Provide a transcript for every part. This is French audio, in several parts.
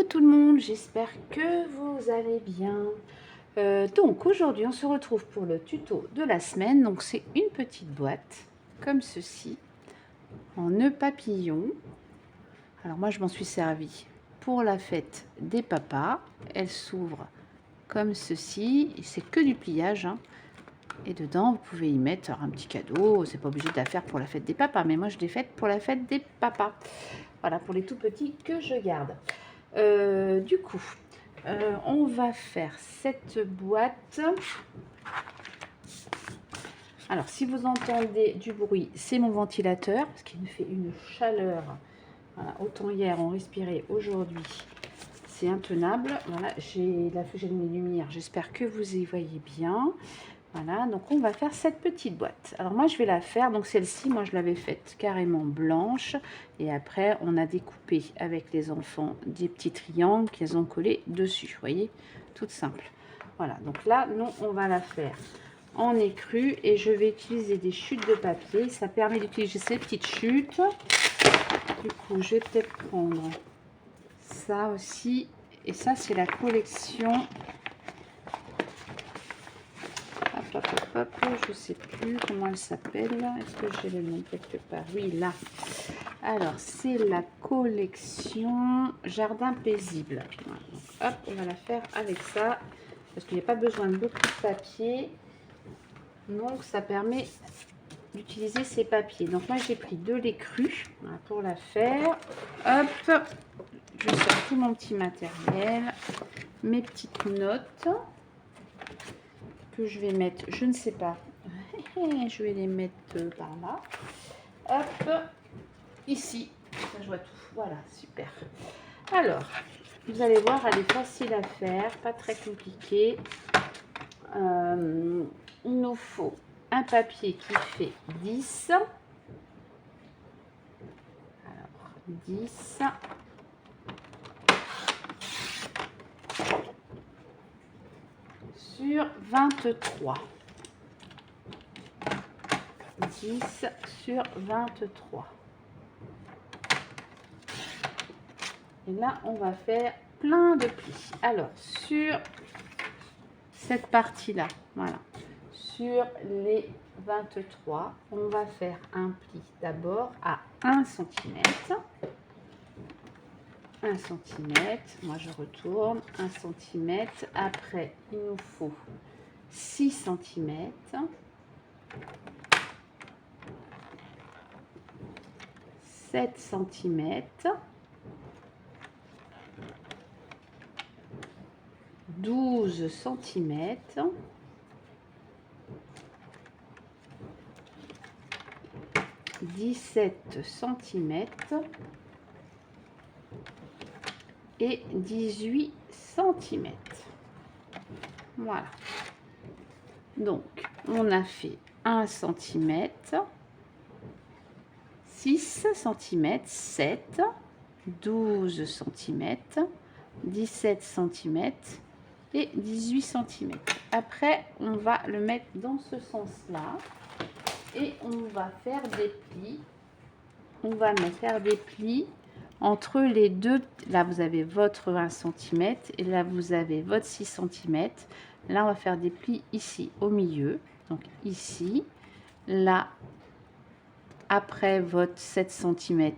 Coucou tout le monde, j'espère que vous allez bien. Donc aujourd'hui on se retrouve pour le tuto de la semaine. Donc c'est une petite boîte comme ceci en nœud papillon. Alors moi je m'en suis servi pour la fête des papas. Elle s'ouvre comme ceci et c'est que du pliage, hein. Et dedans vous pouvez y mettre un petit cadeau. C'est pas obligé de la faire pour la fête des papas, mais moi je l'ai faite pour la fête des papas. Voilà, pour les tout petits que je garde. Du coup, on va faire cette boîte. Alors, si vous entendez du bruit, c'est mon ventilateur parce qu'il me fait une chaleur. Voilà, autant hier on respirait, aujourd'hui c'est intenable. Voilà, j'ai allumé les lumières. J'espère que vous y voyez bien. Voilà, donc on va faire cette petite boîte. Alors moi je vais la faire, donc celle-ci, moi je l'avais faite carrément blanche. Et après on a découpé avec les enfants des petits triangles qu'ils ont collés dessus. Vous voyez, toute simple. Voilà, donc là, nous on va la faire en écru. Et je vais utiliser des chutes de papier. Ça permet d'utiliser ces petites chutes. Du coup, je vais peut-être prendre ça aussi. Et ça, c'est la collection... je sais plus comment elle s'appelle. Est-ce que j'ai le nom quelque part? Oui, là. Alors, c'est la collection Jardin paisible. Voilà. Donc, hop, on va la faire avec ça. Parce qu'il n'y a pas besoin de beaucoup de papier. Donc, ça permet d'utiliser ces papiers. Donc, moi, j'ai pris de l'écru pour la faire. Hop, je sors tout mon petit matériel. Mes petites notes. Que je vais mettre, je ne sais pas, je vais les mettre par là, hop, ici, ça je vois tout, voilà, super. Alors, vous allez voir, elle est facile à faire, pas très compliquée. Il nous faut un papier qui fait 10, alors 10, sur 23. 10 sur 23. Et là, on va faire plein de plis. Alors, sur cette partie-là, voilà, sur les 23, on va faire un pli d'abord à 1 cm. 1 cm, moi je retourne, 1 cm. Après, il nous faut 6 cm. 7 cm. 12 cm. 17 cm. Et 18 cm. Voilà. Donc, on a fait 1 cm, 6 cm, 7, 12 cm, 17 cm et 18 cm. Après, on va le mettre dans ce sens-là et on va faire des plis. On va faire des plis entre les deux. Là, vous avez votre 20 cm et là, vous avez votre 6 cm. Là, on va faire des plis ici au milieu. Donc ici, là, après votre 7 cm,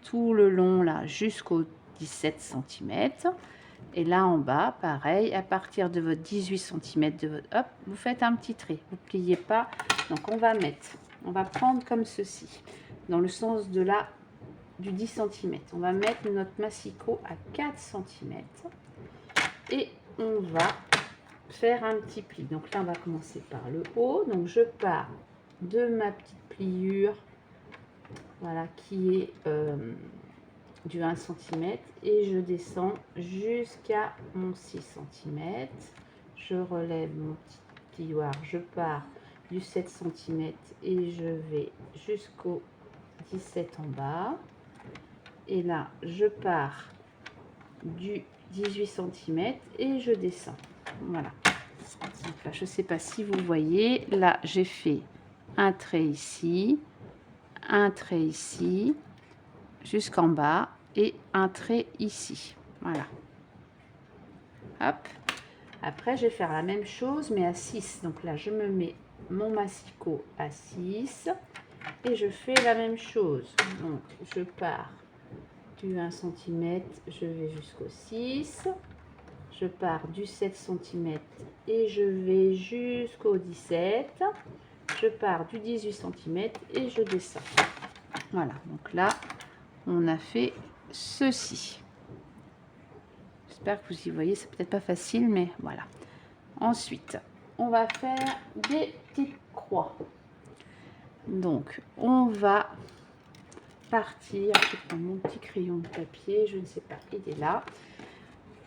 tout le long là jusqu'au 17 cm. Et là en bas, pareil, à partir de votre 18 cm, de votre, hop, vous faites un petit trait. Vous ne pliez pas. Donc on va prendre comme ceci, dans le sens de là du 10 cm. On va mettre notre massicot à 4 cm et on va faire un petit pli. Donc là, on va commencer par le haut. Donc je pars de ma petite pliure, voilà, qui est du 1 cm et je descends jusqu'à mon 6 cm. Je relève mon petit plioir, je pars du 7 cm et je vais jusqu'au 17 en bas. Et là, je pars du 18 cm et je descends. Voilà. Donc là, je ne sais pas si vous voyez. Là, j'ai fait un trait ici, un trait ici, jusqu'en bas et un trait ici. Voilà. Hop. Après, je vais faire la même chose, mais à 6. Donc là, je me mets mon massicot à 6. Et je fais la même chose. Donc, je pars du 1 cm, je vais jusqu'au 6. Je pars du 7 cm et je vais jusqu'au 17. Je pars du 18 cm et je descends. Voilà, donc là, on a fait ceci. J'espère que vous y voyez, c'est peut-être pas facile, mais voilà. Ensuite, on va faire des petites croix. Donc, on va partir. Je prends mon petit crayon de papier, je ne sais pas, il est là.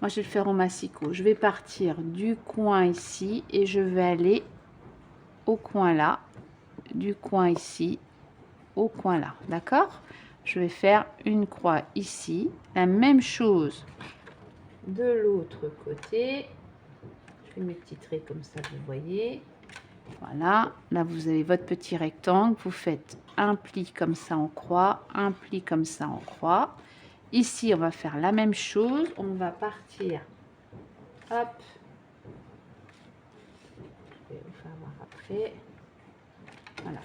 Moi, je vais le faire au massicot. Je vais partir du coin ici et je vais aller au coin là, du coin ici, au coin là. D'accord? Je vais faire une croix ici. La même chose de l'autre côté. Je fais mes petits traits comme ça, vous voyez. Voilà. Là, vous avez votre petit rectangle. Vous faites un pli comme ça en croix, un pli comme ça en croix. Ici, on va faire la même chose. On va partir. Hop. Je vais vous faire voir après. Voilà.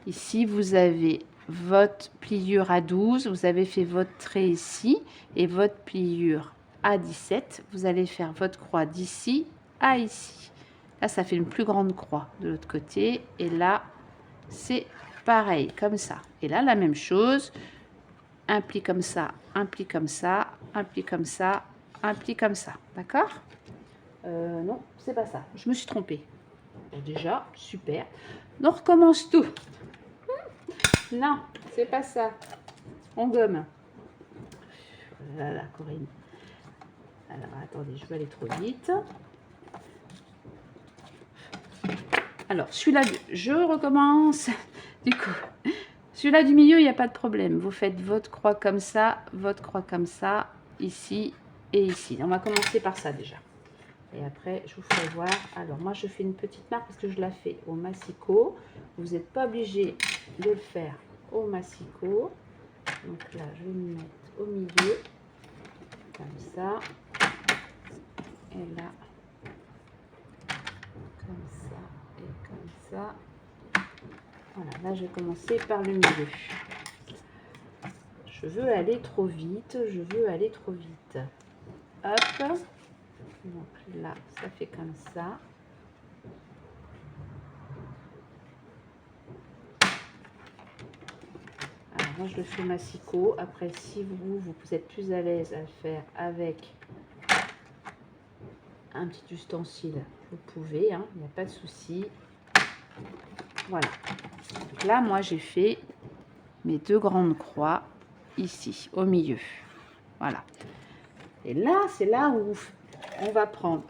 Ici, vous avez votre pliure à 12. Vous avez fait votre trait ici et votre pliure à 17. Vous allez faire votre croix d'ici à ici. Là, ça fait une plus grande croix de l'autre côté. Et là, c'est pareil, comme ça. Et là, la même chose. Un pli comme ça, un pli comme ça, un pli comme ça, un pli comme ça. D'accord? Non, c'est pas ça. Je me suis trompée. Bon, déjà, super. On recommence tout. Non, c'est pas ça. On gomme. Voilà, Corinne. Alors, attendez, je vais aller trop vite. Alors, celui-là, je recommence. Du coup, celui-là du milieu, il n'y a pas de problème. Vous faites votre croix comme ça, votre croix comme ça, ici et ici. On va commencer par ça déjà. Et après, je vous ferai voir. Alors, moi, je fais une petite marque parce que je la fais au massicot. Vous n'êtes pas obligé de le faire au massicot. Donc là, je vais me mettre au milieu. Comme ça. Et là. Comme ça. Et comme ça. Voilà, là, je vais commencer par le milieu. Je veux aller trop vite. Je veux aller trop vite. Hop. Donc là, ça fait comme ça. Alors moi je le fais massicot. Après si vous êtes plus à l'aise à le faire avec un petit ustensile, vous pouvez, hein, il n'y a pas de souci. Voilà. Donc là moi j'ai fait mes deux grandes croix ici au milieu. Voilà. Et là c'est là où on va prendre.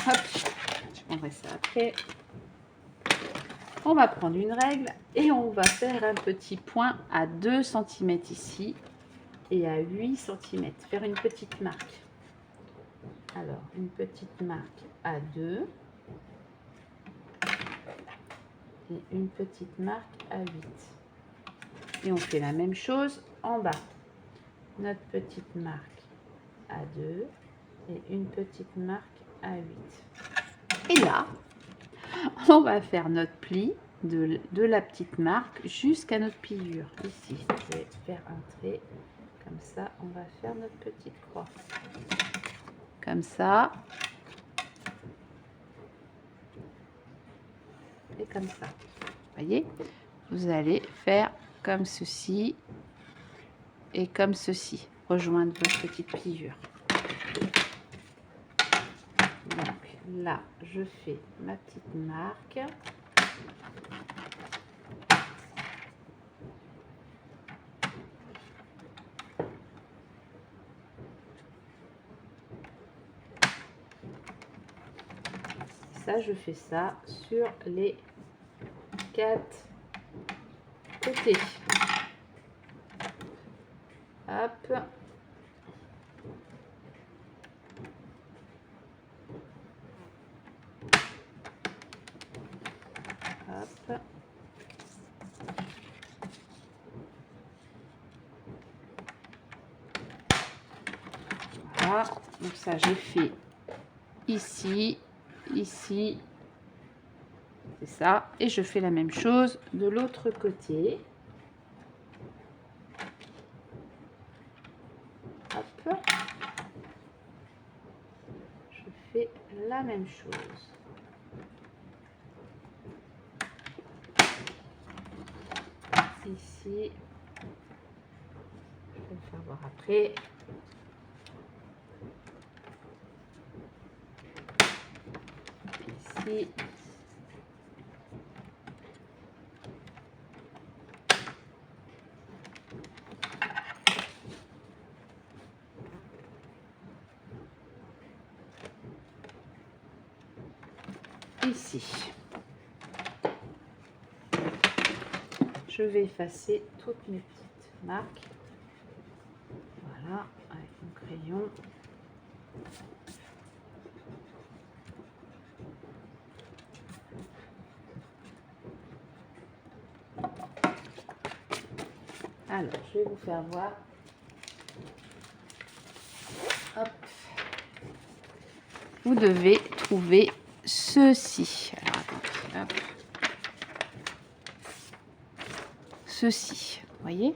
Hop, je prendrai ça après. On va prendre une règle et on va faire un petit point à 2 cm ici et à 8 cm. Faire une petite marque. Alors, une petite marque à 2 et une petite marque à 8. Et on fait la même chose en bas. Notre petite marque à 2 et une petite marque à 8. Et là, on va faire notre pli de la petite marque jusqu'à notre pliure. Ici, je vais faire un trait. Comme ça, on va faire notre petite croix. Comme ça. Et comme ça. Vous voyez, vous allez faire comme ceci et comme ceci. Rejoindre votre petite pliure. Donc là, je fais ma petite marque. Ça, je fais ça sur les 4 côtés. Hop. Hop. Voilà. Voilà, donc ça j'ai fait ici, ici, c'est ça. Et je fais la même chose de l'autre côté. Hop. Je fais la même chose. Ici. Je vais le faire voir après. Ici. Ici. Je vais effacer toutes mes petites marques. Voilà, avec mon crayon. Alors, je vais vous faire voir. Hop. Vous devez trouver ceci. Alors, attendez, hop. Ceci, vous voyez?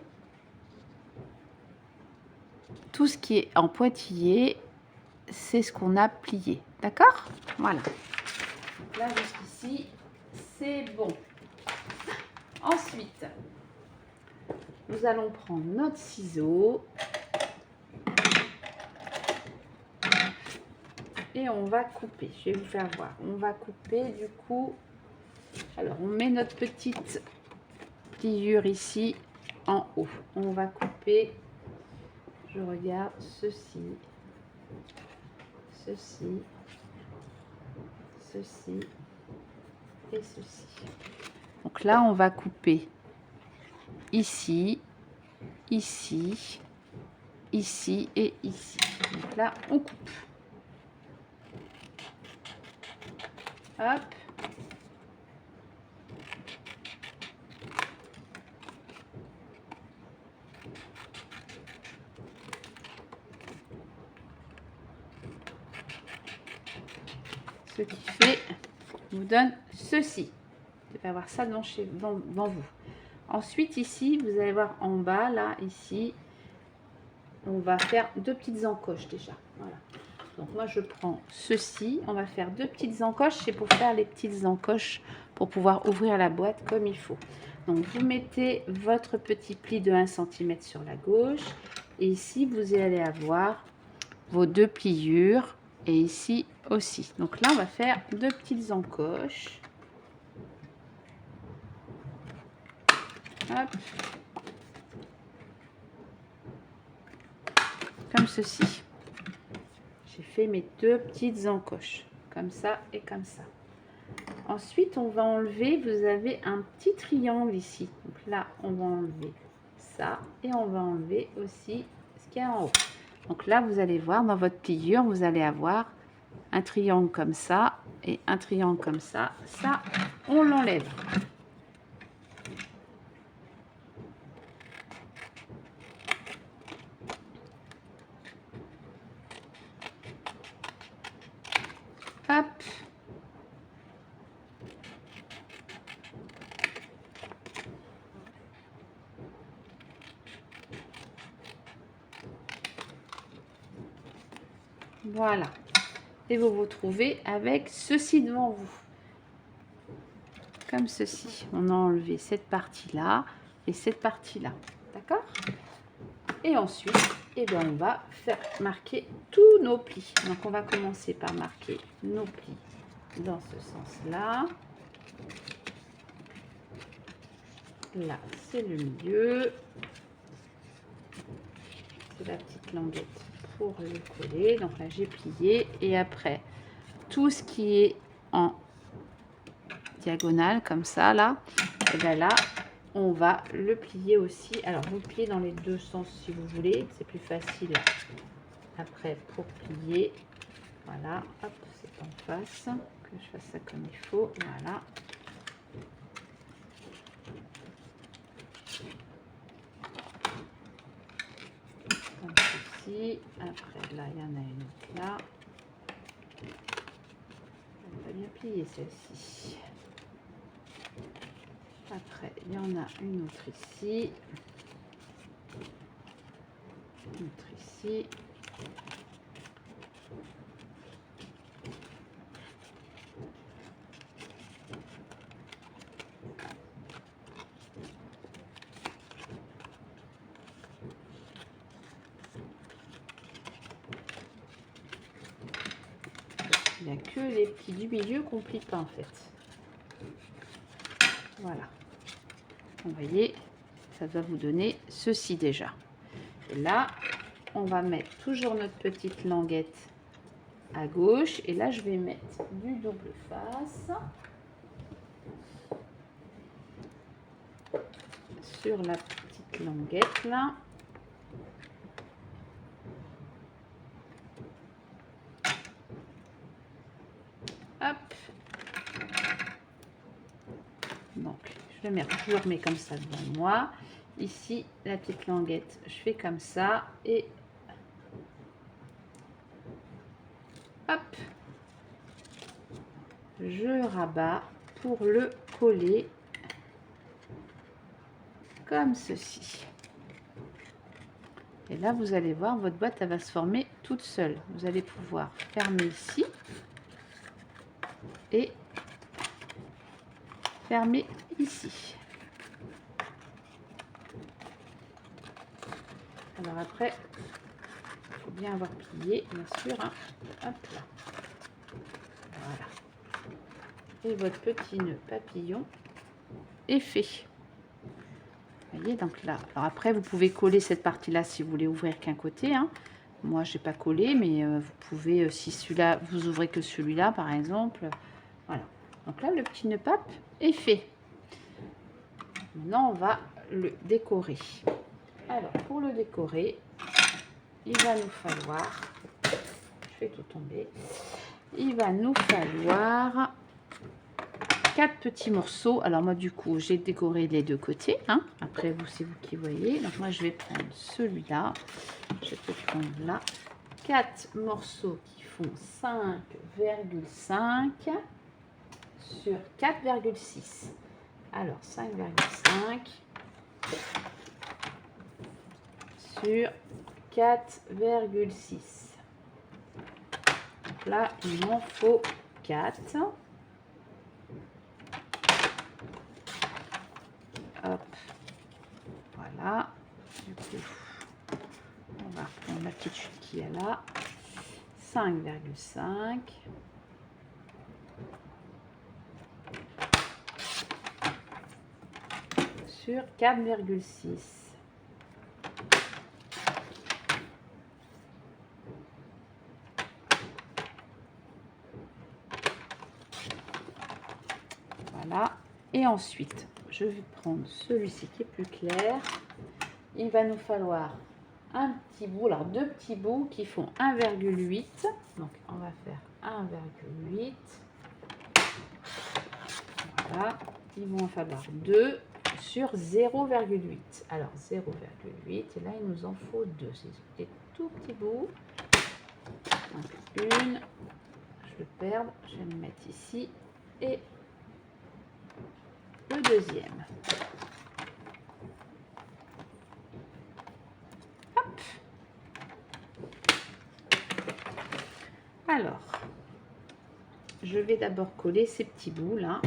Tout ce qui est en pointillé, c'est ce qu'on a plié. D'accord? Voilà. Donc là, jusqu'ici, c'est bon. Ensuite, nous allons prendre notre ciseau et on va couper. Je vais vous faire voir. On va couper du coup. Alors, on met notre petite pliure ici en haut. On va couper. Je regarde ceci, ceci, ceci et ceci. Donc là, on va couper ici, ici, ici et ici. Donc là, on coupe. Hop. Ce qui fait, vous donne ceci. Vous devez avoir ça devant vous. Ensuite, ici, vous allez voir en bas, là, ici, on va faire deux petites encoches déjà. Voilà. Donc moi, je prends ceci. On va faire deux petites encoches. C'est pour faire les petites encoches pour pouvoir ouvrir la boîte comme il faut. Donc, vous mettez votre petit pli de 1 cm sur la gauche. Et ici, vous allez avoir vos deux pliures. Et ici aussi. Donc là, on va faire deux petites encoches. Hop. Comme ceci. J'ai fait mes deux petites encoches. Comme ça et comme ça. Ensuite, on va enlever, vous avez un petit triangle ici. Donc là, on va enlever ça. Et on va enlever aussi ce qu'il y a en haut. Donc là, vous allez voir, dans votre pliure, vous allez avoir un triangle comme ça et un triangle comme ça. Ça, on l'enlève. Hop. Voilà. Et vous vous trouvez avec ceci devant vous. Comme ceci. On a enlevé cette partie-là et cette partie-là. D'accord? Et ensuite, eh bien, on va faire marquer tous nos plis. Donc, on va commencer par marquer nos plis dans ce sens-là. Là, c'est le milieu. C'est la petite languette pour le coller. Donc là, j'ai plié. Et après, tout ce qui est en diagonale, comme ça, là, et bien là, on va le plier aussi. Alors, vous pliez dans les deux sens si vous voulez. C'est plus facile après pour plier. Voilà, hop, c'est en face. Que je fasse ça comme il faut. Voilà. Comme ceci. ici. Après, là, il y en a une autre là. Elle va bien plier celle-ci. Après, il y en a une autre ici. Une autre ici. Il n'y a que les petits du milieu qu'on plie pas en fait. Voilà. Vous voyez, ça va vous donner ceci déjà. Et là, on va mettre toujours notre petite languette à gauche. Et là, je vais mettre du double face sur la petite languette là. Hop. Donc, je le remets comme ça devant moi. Ici, la petite languette, je fais comme ça et hop, je rabats pour le coller comme ceci. Et là, vous allez voir, votre boîte, elle va se former toute seule. Vous allez pouvoir fermer ici et fermer ici. Alors après, il faut bien avoir plié, bien sûr. Hein. Hop là. Voilà. Et votre petit nœud papillon est fait. Vous voyez, donc là. Alors après, vous pouvez coller cette partie-là si vous voulez ouvrir qu'un côté. Hein. Moi, je n'ai pas collé, mais vous pouvez, si celui-là, vous ouvrez que celui-là, par exemple. Voilà. Donc là, le petit nœud pape est fait. Maintenant, on va le décorer. Alors, pour le décorer, il va nous falloir, je fais tout tomber, il va nous falloir 4 petits morceaux. Alors moi, du coup, j'ai décoré les deux côtés. Hein. Après, vous, c'est vous qui voyez. Donc moi, je vais prendre celui-là. Je peux prendre là. 4 morceaux qui font 5,5 sur 4,6. Alors, 5,5 sur 4,6. Donc là, il m'en faut 4. Hop. Voilà. Du coup, on va reprendre la petite chute qu'il y a là. 5,5. Sur 4,6. Voilà. Et ensuite, je vais prendre celui-ci qui est plus clair. Il va nous falloir un petit bout, alors 2 petits bouts qui font 1,8. Donc, on va faire 1,8. Voilà. Il va en falloir 2 sur 0,8. Alors, 0,8. Et là, il nous en faut 2. C'est des tout petits bouts. Donc, une. Je vais perdre. Je vais me mettre ici. Et le deuxième. Hop. Alors, je vais d'abord coller ces petits bouts là.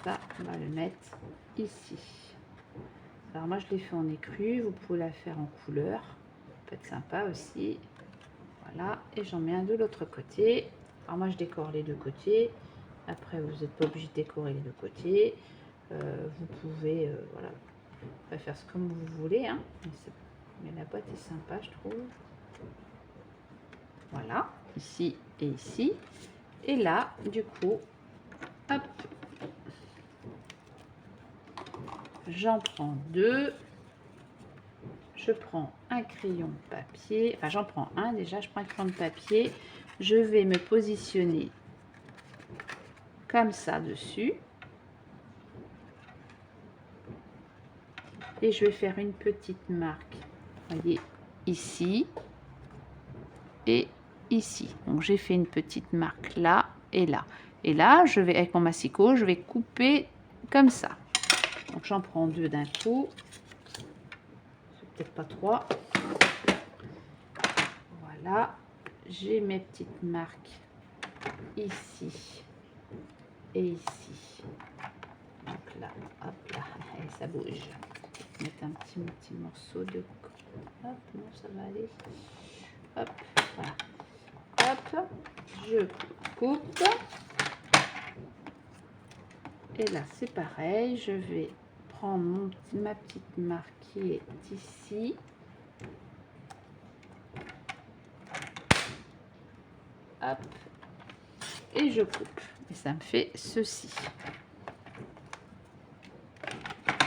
Ça, on va le mettre ici. Alors moi, je l'ai fait en écru. Vous pouvez la faire en couleur. Ça peut être sympa aussi. Voilà. Et j'en mets un de l'autre côté. Alors moi, je décore les deux côtés. Après, vous n'êtes pas obligé de décorer les deux côtés. Vous pouvez, voilà, faire ce comme vous voulez. Hein. Mais la boîte est sympa, je trouve. Voilà. Ici et ici. Et là, du coup, hop. J'en prends 2. Je prends un crayon papier. Enfin, j'en prends un déjà. Je prends un crayon de papier. Je vais me positionner comme ça dessus. Et je vais faire une petite marque, voyez, ici et ici. Donc j'ai fait une petite marque là et là. Et là, je vais, avec mon massicot, je vais couper comme ça. Donc j'en prends 2 d'un coup. C'est peut-être pas 3. Voilà. J'ai mes petites marques ici et ici. Donc là, hop là, et ça bouge. Je vais mettre un petit morceau de... Hop, non, ça va aller. Hop, voilà. Hop, je coupe. Et là, c'est pareil. Je vais prendre ma petite marque qui est ici. Hop. Et je coupe. Et ça me fait ceci.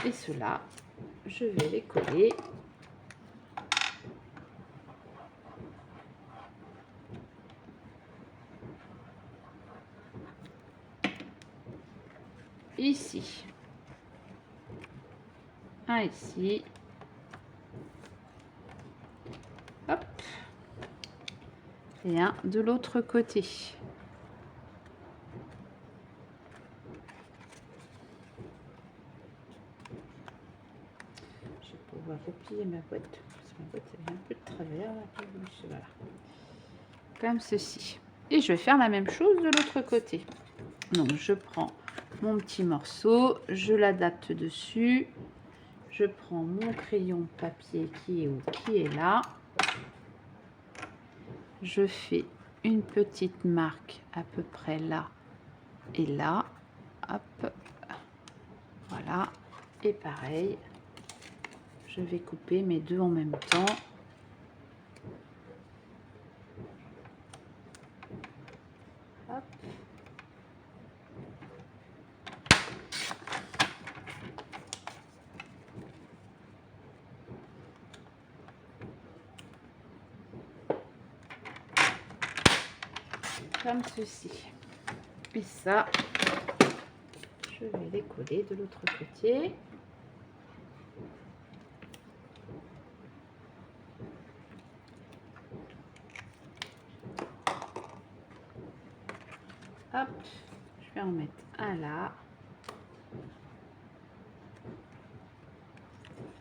Et cela, je vais les coller. Ici. Un ici. Hop. Et un de l'autre côté. Je vais pouvoir replier ma boîte. Ma boîte elle est un peu de travers. Voilà. Comme ceci. Et je vais faire la même chose de l'autre côté. Donc je prends mon petit morceau, je l'adapte dessus. Je prends mon crayon papier qui est où, qui est là. Je fais une petite marque à peu près là et là. Hop. Voilà. Et pareil, je vais couper mes deux en même temps. Hop. Comme ceci. Et ça, je vais les coller de l'autre côté. Hop, je vais en mettre un là.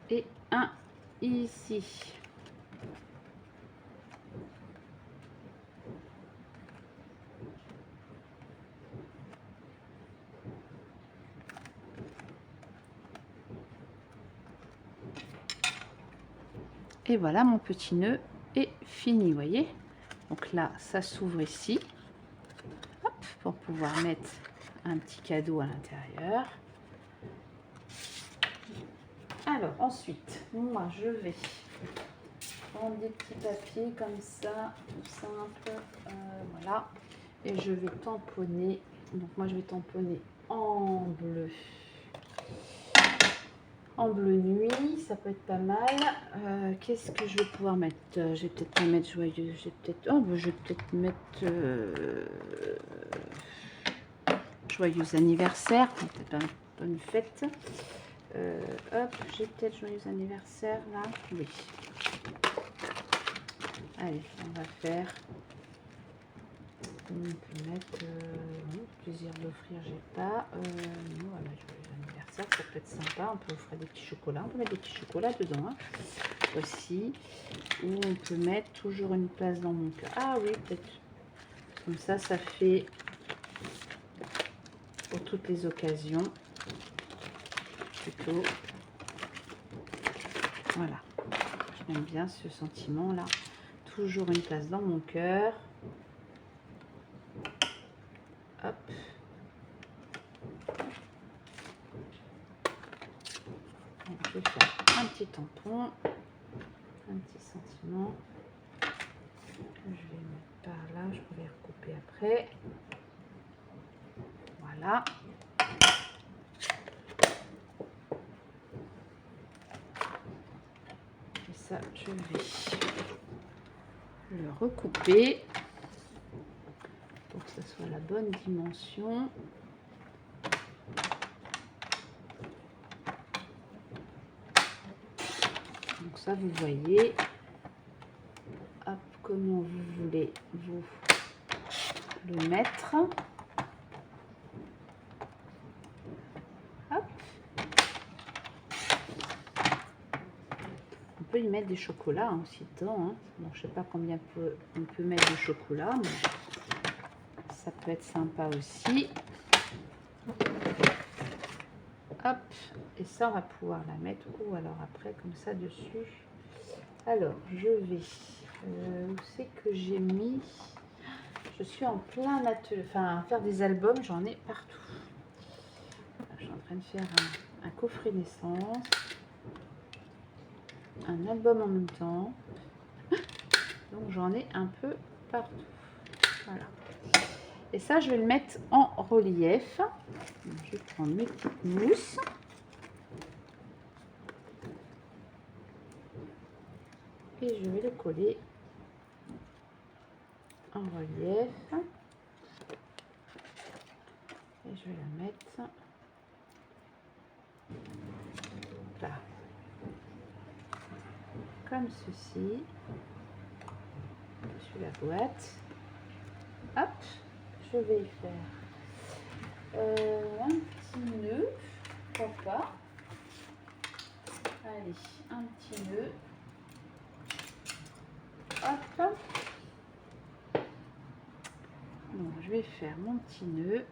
Et un ici. Et voilà, mon petit nœud est fini, voyez. Donc là, ça s'ouvre ici. Hop, pour pouvoir mettre un petit cadeau à l'intérieur. Alors, ensuite, moi, je vais prendre des petits papiers comme ça, tout simple. Voilà. Et je vais tamponner. Donc, moi, je vais tamponner en bleu. En bleu nuit, ça peut être pas mal. Qu'est-ce que je vais pouvoir mettre? Je vais peut-être pas mettre joyeux. Je vais peut-être mettre joyeux anniversaire. Peut-être bonne fête. Hop, j'ai peut-être joyeux anniversaire là. Oui. Allez, on va faire. On peut mettre plaisir d'offrir, j'ai pas. Nous, on va mettre joyeux anniversaire, ça peut être sympa. On peut offrir des petits chocolats. On peut mettre des petits chocolats dedans hein, aussi. Ou on peut mettre toujours une place dans mon cœur. Ah oui, peut-être. Comme ça, ça fait pour toutes les occasions. Plutôt. Voilà. J'aime bien ce sentiment là. Toujours une place dans mon cœur. Hop. Donc, je vais faire un petit tampon, un petit sentiment. Je vais mettre par là, je peux les recouper après. Voilà. Et ça, je vais le recouper pour que ce soit la bonne dimension. Donc ça, vous voyez, hop, comment vous voulez vous le mettre. Hop. On peut y mettre des chocolats hein, aussi dedans. Hein. Bon, je sais pas combien on peut mettre de chocolat, mais ça peut être sympa aussi. Hop, et ça on va pouvoir la mettre ou alors après comme ça dessus. Alors je vais, où c'est que j'ai mis, je suis en plein atelier, enfin à faire des albums, j'en ai partout. Je suis en train de faire un coffret naissance, un album en même temps, donc j'en ai un peu partout. Voilà. Et ça, je vais le mettre en relief. Je vais prendre mes petites mousses. Et je vais le coller en relief. Et je vais la mettre là. Comme ceci. Sur la boîte. Hop. Je vais y faire un petit nœud, pourquoi pas. Allez, un petit nœud. Hop. Donc, je vais faire mon petit nœud.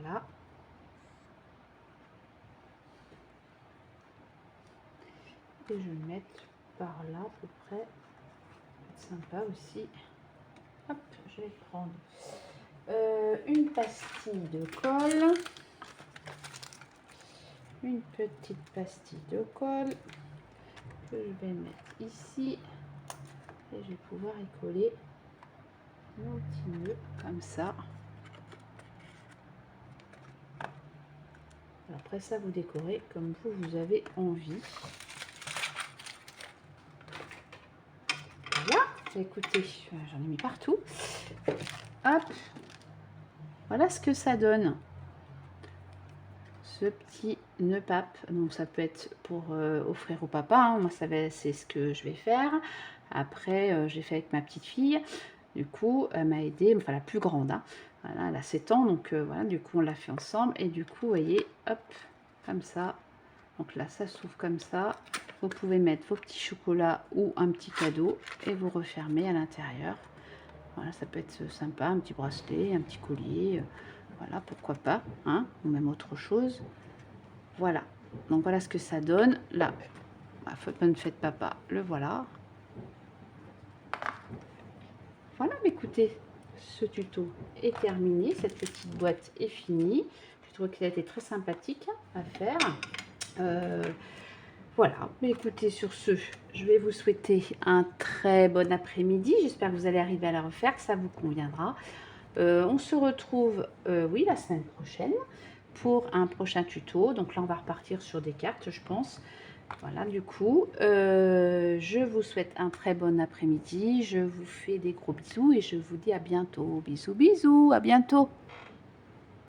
Voilà. Et je vais le mettre par là à peu près. Sympa aussi. Hop, je vais prendre une pastille de colle. Une petite pastille de colle que je vais mettre ici. Et je vais pouvoir y coller mon petit nœud comme ça. Après ça, vous décorez comme vous avez envie. Voilà, écoutez, j'en ai mis partout. Hop, voilà ce que ça donne. Ce petit nœud pape. Donc ça peut être pour offrir au papa. Hein. Moi, c'est ce que je vais faire. Après, j'ai fait avec ma petite fille. Du coup, elle m'a aidé, enfin la plus grande. Hein. Voilà, elle a 7 ans, donc voilà, du coup, on l'a fait ensemble. Et du coup, vous voyez, hop, comme ça. Donc là, ça s'ouvre comme ça. Vous pouvez mettre vos petits chocolats ou un petit cadeau et vous refermez à l'intérieur. Voilà, ça peut être sympa, un petit bracelet, un petit collier. Voilà, pourquoi pas, hein, ou même autre chose. Voilà, donc voilà ce que ça donne. Là, bonne fête papa, le voilà. Voilà, mais écoutez, ce tuto est terminé. Cette petite boîte est finie. Je trouve qu'elle a été très sympathique à faire. Voilà, mais écoutez, sur ce, je vais vous souhaiter un très bon après-midi. J'espère que vous allez arriver à la refaire, que ça vous conviendra. On se retrouve, oui, la semaine prochaine pour un prochain tuto. Donc là, on va repartir sur des cartes, je pense. Voilà, du coup, je vous souhaite un très bon après-midi. Je vous fais des gros bisous et je vous dis à bientôt. Bisous, bisous, à bientôt.